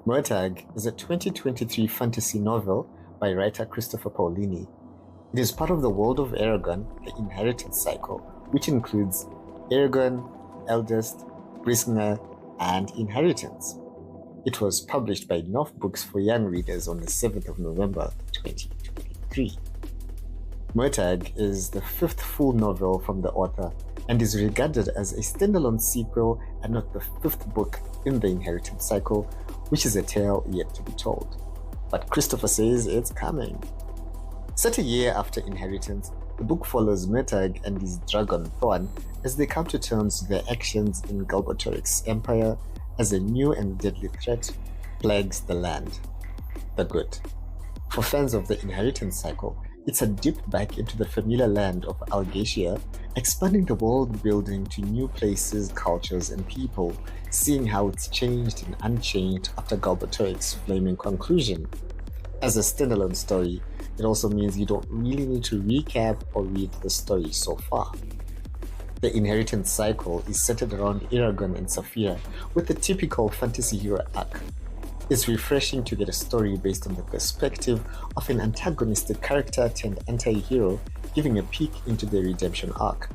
Murtagh is a 2023 fantasy novel by writer Christopher Paolinin. It is part of the world of Eragon, the inheritance cycle, which includes Eragon, Eldest, Prisoner, and Inheritance. It was published by North Books for young readers on the 7th of November 2023. Murtagh is the fifth full novel from the author and is regarded as a standalone sequel and not the fifth book in the inheritance cycle, which is a tale yet to be told. But Christopher says it's coming. Set a year after Inheritance, the book follows Murtagh and his dragon Thorn as they come to terms with their actions in Galbatorix's empire as a new and deadly threat plagues the land. The good. For fans of the Inheritance cycle, it's a dip back into the familiar land of Algacia, expanding the world building to new places, cultures, and people, seeing how it's changed and unchanged after Galbatorix's flaming conclusion. As a standalone story, it also means you don't really need to recap or read the story so far. The Inheritance cycle is centered around Eragon and Saphira, with the typical fantasy hero arc. It's refreshing to get a story based on the perspective of an antagonistic character turned anti-hero, giving a peek into their redemption arc.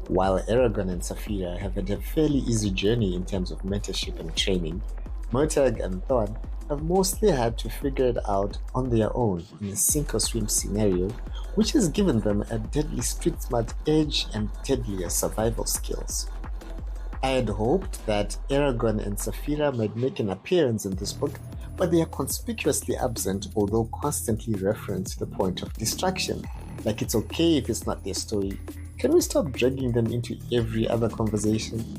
While Eragon and Saphira have had a fairly easy journey in terms of mentorship and training, Murtagh and Thorn have mostly had to figure it out on their own in a sink-or-swim scenario, which has given them a deadly street-smart edge and deadlier survival skills. I had hoped that Eragon and Saphira might make an appearance in this book, but they are conspicuously absent, although constantly referenced to the point of distraction. Like, it's okay if it's not their story. Can we stop dragging them into every other conversation?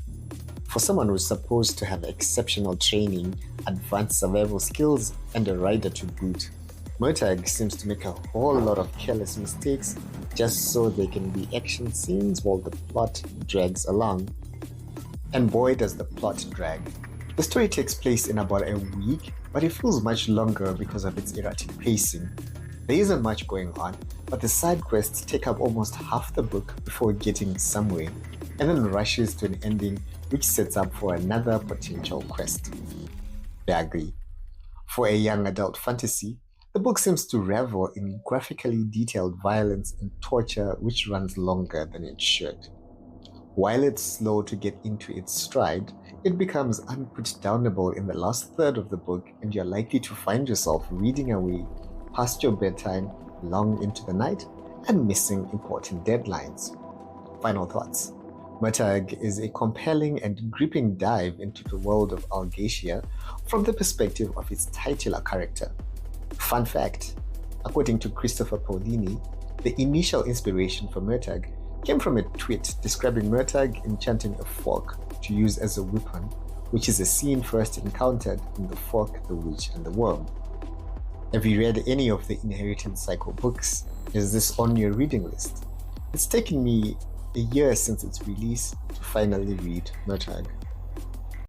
For someone who's supposed to have exceptional training, advanced survival skills, and a rider to boot, Murtagh seems to make a whole lot of careless mistakes just so there can be action scenes while the plot drags along. And boy, does the plot drag. The story takes place in about a week, but it feels much longer because of its erratic pacing. There isn't much going on, but the side quests take up almost half the book before getting somewhere, and then rushes to an ending which sets up for another potential quest. I agree. For a young adult fantasy, the book seems to revel in graphically detailed violence and torture which runs longer than it should. While it's slow to get into its stride, it becomes unputdownable in the last third of the book, and you're likely to find yourself reading away past your bedtime long into the night and missing important deadlines. Final thoughts. Murtagh is a compelling and gripping dive into the world of Algacia from the perspective of its titular character. Fun fact, according to Christopher Paolinin, the initial inspiration for Murtagh came from a tweet describing Murtagh enchanting a fork to use as a weapon, which is a scene first encountered in The Fork, the Witch, and the Worm. Have you read any of the Inheritance cycle books? Is this on your reading list? It's taken me a year since its release to finally read Murtagh.